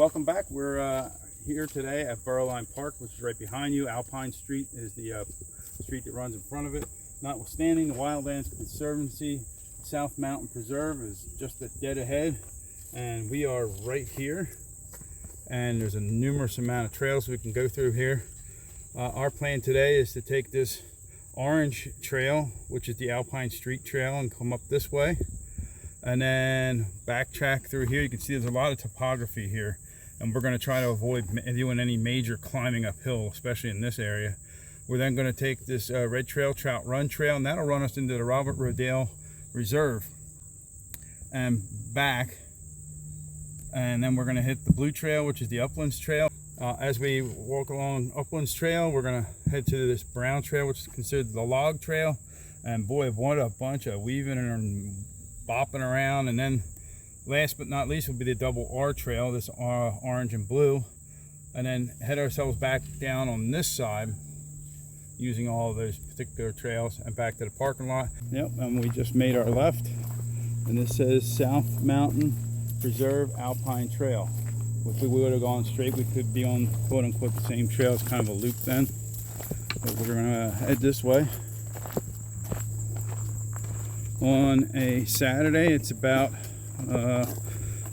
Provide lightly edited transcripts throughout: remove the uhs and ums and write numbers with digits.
welcome back. We're here today at Line Park, which is right behind you. Alpine Street is the street that runs in front of it. Notwithstanding, the Wildlands Conservancy South Mountain Preserve is just dead ahead, and we are right here. And there's a numerous amount of trails we can go through here. Our plan today is to take this orange trail, which is the Alpine Street Trail, and come up this way, and then backtrack through here. You can see there's a lot of topography here, and we're going to try to avoid doing any major climbing uphill, especially in this area. We're then going to take this red trail, Trout Run Trail, and that'll run us into the Robert Rodale Reserve and back. And then we're going to hit the blue trail, which is the Uplands Trail. As we walk along Uplands Trail, we're going to head to this brown trail, which is considered the log trail. And boy, what a bunch of weaving and bopping around. And then last but not least will be the double R trail, this orange and blue. And then head ourselves back down on this side using all of those particular trails and back to the parking lot. Yep, and we just made our left. And this says South Mountain Preserve Alpine Trail. If we would have gone straight, we could be on quote unquote the same trail. It's kind of a loop then. But we're gonna head this way. On a Saturday, it's about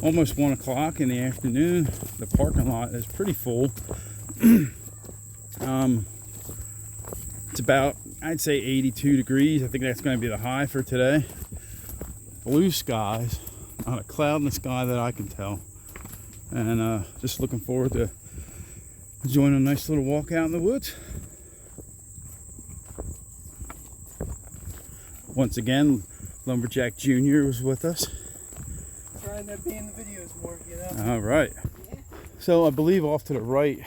almost 1 o'clock in the afternoon. The parking lot is pretty full. It's about, I'd say 82 degrees. I think that's going to be the high for today. Blue skies, not a cloud in the sky that I can tell. And just looking forward to enjoying a nice little walk out in the woods. Once again, Lumberjack Jr. was with us. Trying to be in the videos more, you know. All right. Yeah. So I believe off to the right,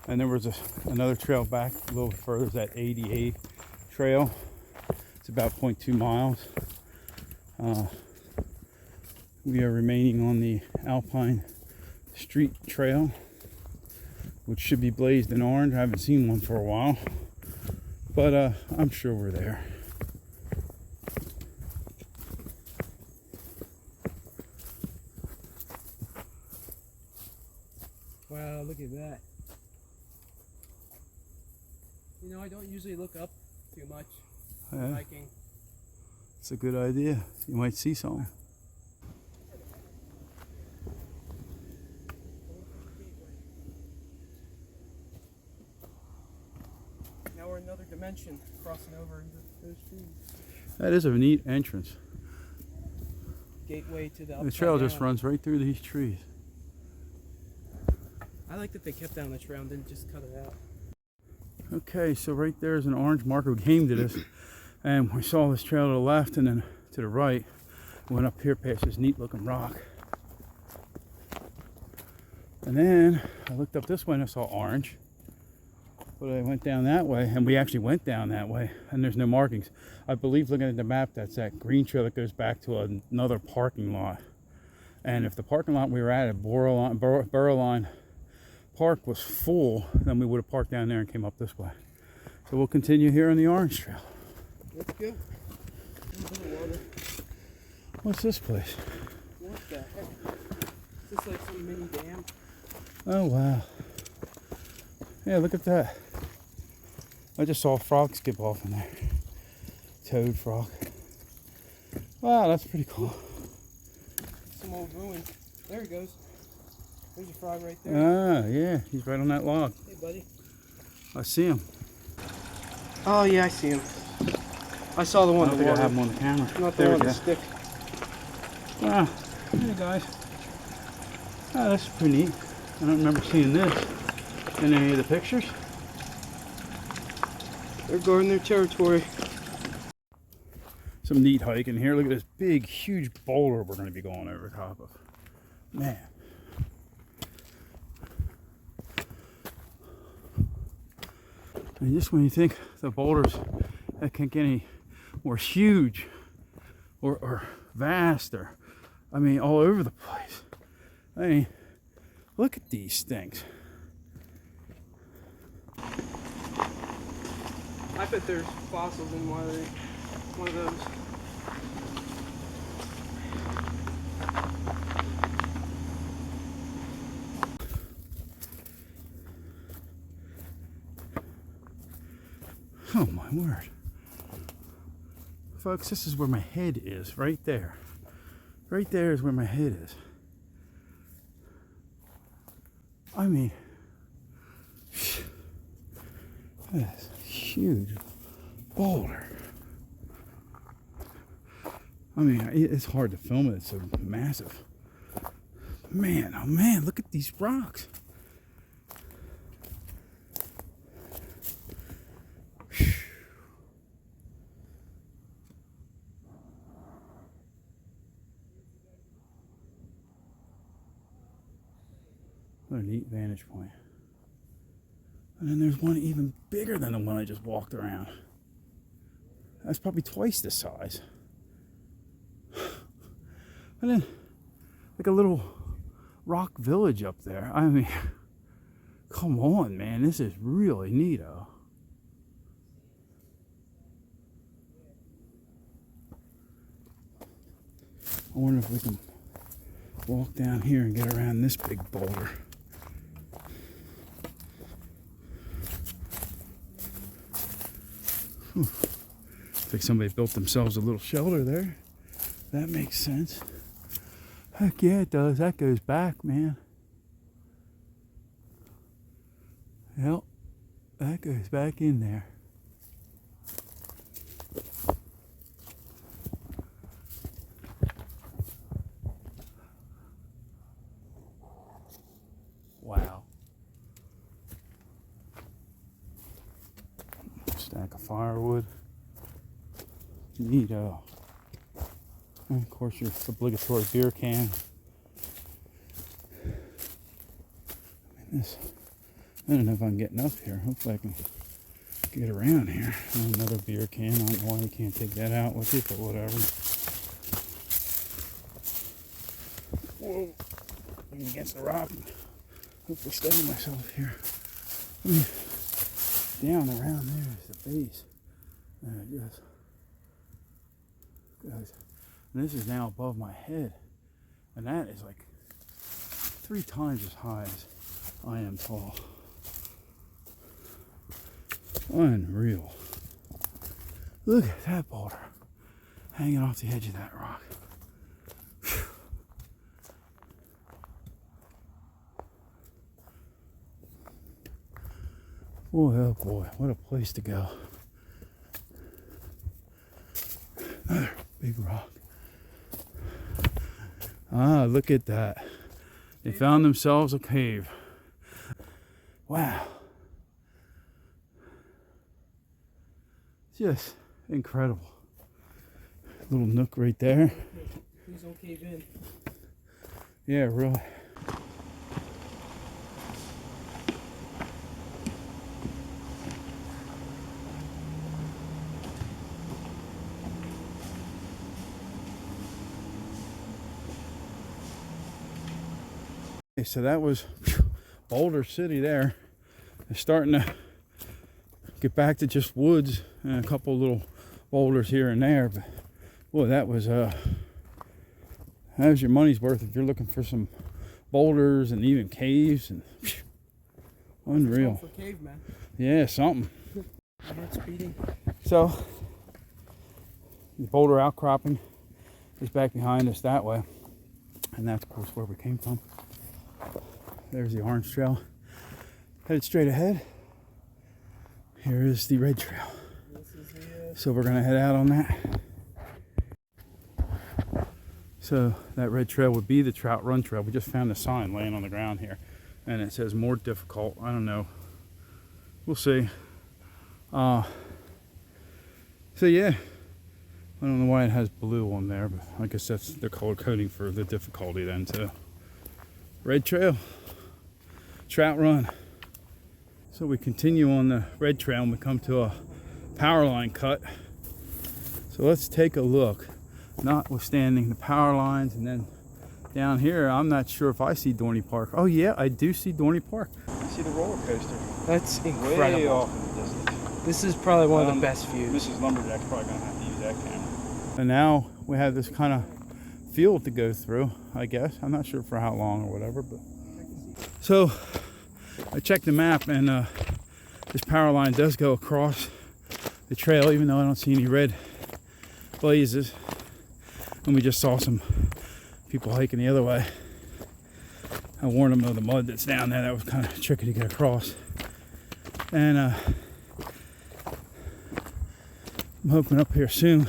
and there was another trail back a little further, that 88 trail. It's about 0.2 miles. We are remaining on the Alpine Street Trail, which should be blazed in orange. I haven't seen one for a while, but I'm sure we're there. Wow, look at that. You know, I don't usually look up too much when hiking. It's a good idea. You might see something. Now we're in another dimension, crossing over into those trees. That is a neat entrance. Gateway to the The trail just runs right through these trees. I like that they kept down the trail and didn't just cut it out. Okay, so right there is an orange marker. We came to this, and we saw this trail to the left, and then to the right, went up here past this neat looking rock. And then I looked up this way and I saw orange. But I went down that way, and we actually went down that way, and there's no markings. I believe, looking at the map, that's that green trail that goes back to another parking lot. And if the parking lot we were at Line Park was full, then we would have parked down there and came up this way. So we'll continue here on the orange trail. Let's go. Water. What's this place? What the heck? Is this like some mini dam? Oh wow. Yeah, look at that. I just saw a frog skip off in there. Toad frog. Wow, that's pretty cool. Some old ruins. There he goes. There's a frog right there. Ah, yeah, he's right on that log. Hey, buddy. I see him. Oh, yeah, I see him. I saw the one. I think I have him on the camera. Not the one with the stick. Ah, hey guys. Ah, that's pretty neat. I don't remember seeing this in any of the pictures. They're guarding their territory. Some neat hiking here. Look at this big, huge boulder we're going to be going over top of. Man. And just when you think the boulders that can't get any more huge or vast, or I mean all over the place. I mean, look at these things. I bet there's fossils in one of those. Oh my word. Folks, this is where my head is, right there. Right there is where my head is. I mean, that is a huge boulder. I mean, it's hard to film it, it's so massive. Man, oh man, look at these rocks. What a neat vantage point. And then there's one even bigger than the one I just walked around. That's probably twice the size. And then, like a little rock village up there. I mean, come on, man. This is really neato. I wonder if we can walk down here and get around this big boulder. Whew. Looks like somebody built themselves a little shelter there. That makes sense. Heck yeah, it does. That goes back, man. Yep, that goes back in there. Wow. Stack of firewood. Neato. And of course, your obligatory beer can. I don't know if I'm getting up here. Hopefully I can get around here. Another beer can. I don't know why you can't take that out with you, but whatever. Whoa. I'm against the rock. Hopefully steady myself here. I mean, down around there is the base. There it goes. And this is now above my head. And that is like 3 times as high as I am tall. Unreal. Look at that boulder hanging off the edge of that rock. Boy, oh boy, what a place to go. Another big rock. Ah, look at that. They found themselves a cave. Wow. Just incredible. Little nook right there. Please don't cave in. Yeah, really. Okay, so that was Boulder City there. They're starting to get back to just woods and a couple little boulders here and there, but boy, that was your money's worth if you're looking for some boulders and even caves and unreal. For cave, man. Yeah, something. My heart's beating. So the boulder outcropping is back behind us that way, and that's of course where we came from. There's the orange trail headed straight ahead. Here is the red trail. So we're gonna head out on that. So that red trail would be the trout run trail. We just found a sign laying on the ground here and it says more difficult. I don't know, we'll see. So yeah, I don't know why it has blue on there, but I guess that's the color coding for the difficulty then too. Red trail, trout run. So we continue on the red trail and we come to a power line cut. So let's take a look, notwithstanding the power lines. And then down here, I'm not sure if I see Dorney Park. Oh yeah, I do see Dorney Park. I see the roller coaster. That's incredible. Way off in the distance. This is probably one of the best views. Mrs. Lumberjack's probably gonna have to use that camera. And now we have this kind of field to go through, I guess. I'm not sure for how long or whatever, but. So I checked the map and this power line does go across the trail, even though I don't see any red blazes. And we just saw some people hiking the other way. I warned them of the mud that's down there. That was kind of tricky to get across. And I'm hoping up here soon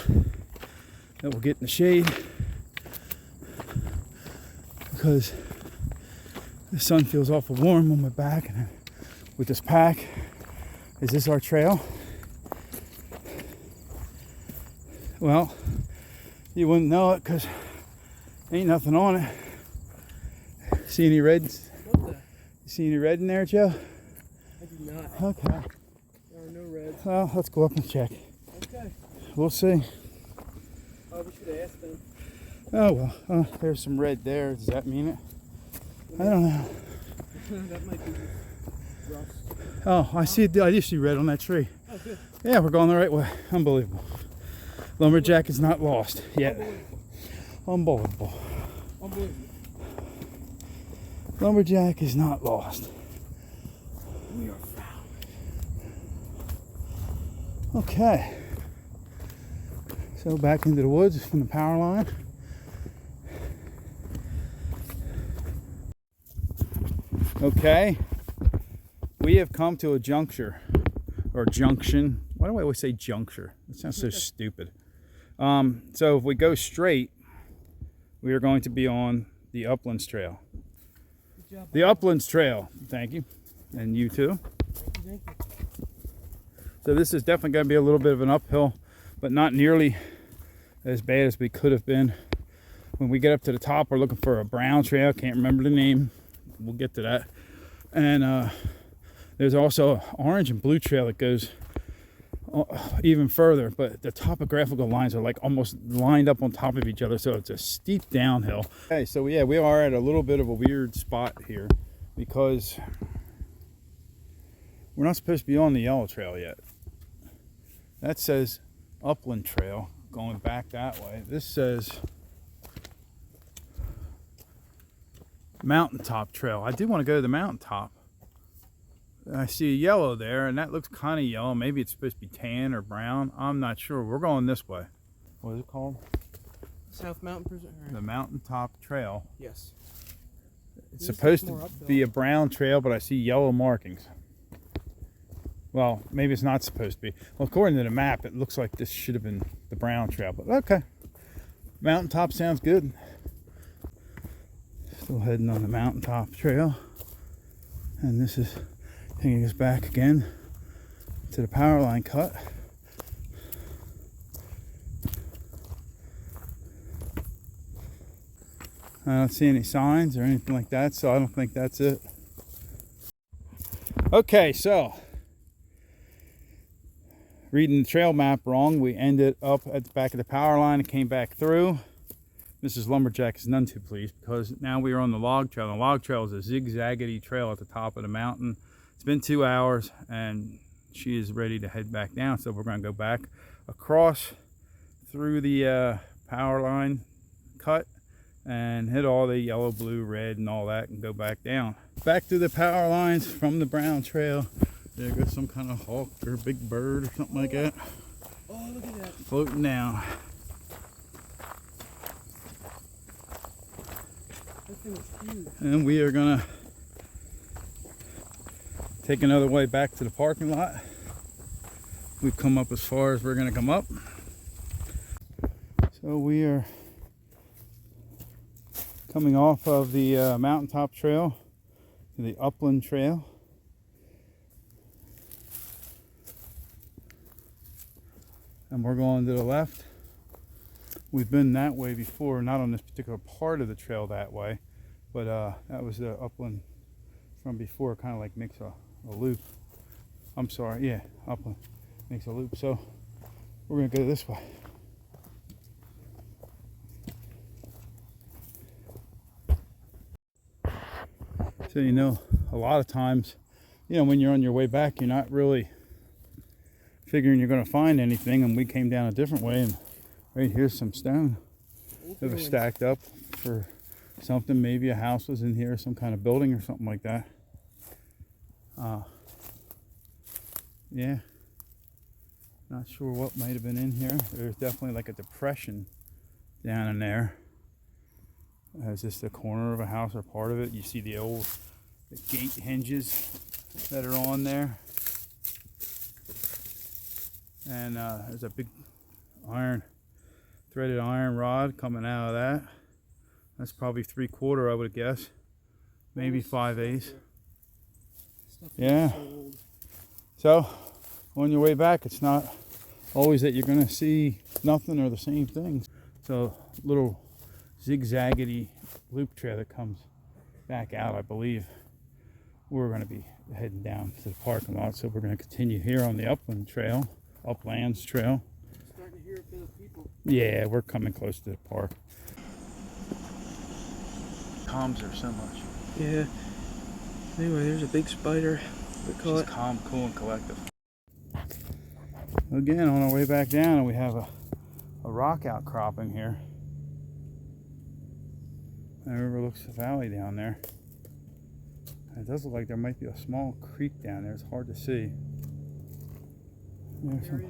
that we'll get in the shade, because the sun feels awful warm on my back. And with this pack, is this our trail? Well, you wouldn't know it because ain't nothing on it. See any reds? What the? You see any red in there, Joe? I do not. Okay. There are no reds. Well, let's go up and check. Okay. We'll see. Oh, we should have asked them. Oh, well, there's some red there. Does that mean it? I don't know. That might be rust. Oh, I do see red on that tree. Oh, good. Yeah, we're going the right way. Unbelievable. Lumberjack is not lost yet. Unbelievable. Unbelievable. Lumberjack is not lost. We are found. Okay. So back into the woods from the power line. Okay. We have come to a juncture, or junction. Why do I always say juncture? It sounds so stupid. So if we go straight, we are going to be on the Uplands Trail. Good job. The Uplands Trail. Thank you. And you too. Thank you. So this is definitely going to be a little bit of an uphill, but not nearly as bad as we could have been. When we get up to the top, we're looking for a brown trail. Can't remember the name. We'll get to that. And there's also an orange and blue trail that goes even further, but the topographical lines are like almost lined up on top of each other, so it's a steep downhill. Okay, so yeah, we are at a little bit of a weird spot here because we're not supposed to be on the yellow trail yet. That says Upland Trail going back that way. This says Mountaintop Trail. I do want to go to the mountaintop. I see a yellow there, and that looks kind of yellow. Maybe it's supposed to be tan or brown. I'm not sure. We're going this way. What is it called? South Mountain Preserve. The Mountaintop Trail. Yes. It's supposed to be a brown trail, but I see yellow markings. Well, maybe it's not supposed to be. Well, according to the map, it looks like this should have been the brown trail, but okay. Mountaintop sounds good. Still heading on the Mountaintop Trail. And this is taking us back again to the power line cut. I don't see any signs or anything like that, so I don't think that's it. Okay, so reading the trail map wrong, we ended up at the back of the power line and came back through. Mrs. Lumberjack is none too pleased because now we are on the log trail. The log trail is a zigzaggedy trail at the top of the mountain. It's been 2 hours and she is ready to head back down, so we're going to go back across through the power line cut and hit all the yellow, blue, red and all that and go back down. Back to the power lines from the brown trail. There goes some kind of hawk or big bird or something like that. Oh, look at that. Floating down. That thing is huge. And we are gonna take another way back to the parking lot. We've come up as far as we're gonna come up. So we are coming off of the Mountaintop Trail to the Upland Trail. And we're going to the left. We've been that way before, not on this particular part of the trail that way, but that was the upland from before. Kind of like makes a loop. I'm sorry, yeah, upland makes a loop. So we're gonna go this way. So you know, a lot of times, you know, when you're on your way back, you're not really figuring you're going to find anything, and we came down a different way, and right here's some stone that was stacked up for something. Maybe a house was in here, some kind of building or something like that. Yeah, Not sure what might have been in here. There's definitely like a depression down in there. Is this the corner of a house or part of it? You see the gate hinges that are on there. And there's a big threaded iron rod coming out of that. That's probably 3/4, I would guess. Maybe 5/8. Yeah. So on your way back, it's not always that you're going to see nothing or the same things. So little zigzaggedy loop trail that comes back out, I believe. We're going to be heading down to the parking lot, so we're going to continue here on the Uplands Trail. Starting to hear a bit of people. Yeah, we're coming close to the park. Calms are so much. Yeah. Anyway, there's a big spider. We call it calm, cool, and collective. Again, on our way back down, we have a rock outcropping here. It overlooks the valley down there. It does look like there might be a small creek down there. It's hard to see. There's some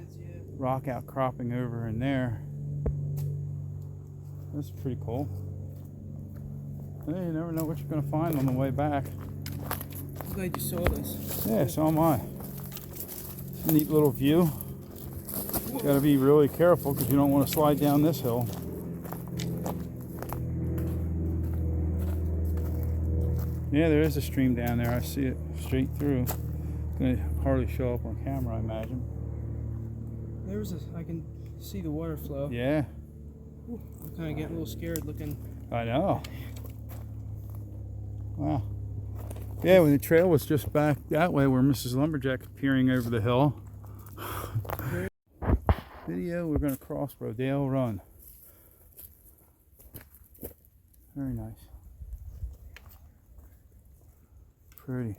rock outcropping over in there. That's pretty cool. Hey, you never know what you're going to find on the way back. I'm glad you saw this. Yeah, so am I. It's a neat little view. You got to be really careful because you don't want to slide down this hill. Yeah, there is a stream down there. I see it straight through. It's going to hardly show up on camera, I imagine. I can see the water flow. Yeah. Ooh, I'm kind of getting a little scared looking. I know. Wow. Yeah, when the trail was just back that way where Mrs. Lumberjack's peering over the hill. Video, we're going to cross Rodale Run. Very nice. Pretty.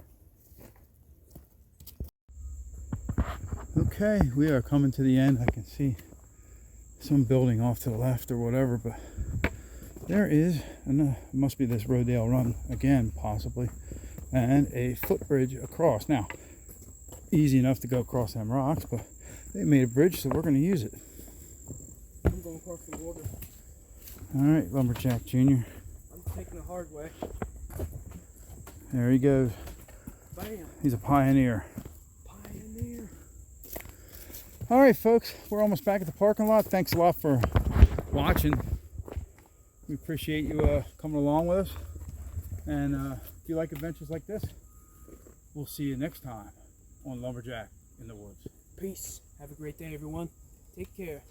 Okay, we are coming to the end. I can see some building off to the left or whatever, but there is, and must be this Rodale Run again, possibly, and a footbridge across. Now, easy enough to go across them rocks, but they made a bridge, so we're going to use it. I'm going across the water. All right, Lumberjack Jr. I'm taking the hard way. There he goes. Bam. He's a pioneer. Pioneer. All right, folks, we're almost back at the parking lot. Thanks a lot for watching. We appreciate you coming along with us. And if you like adventures like this, we'll see you next time on Lumberjack in the Woods. Peace. Have a great day, everyone. Take care.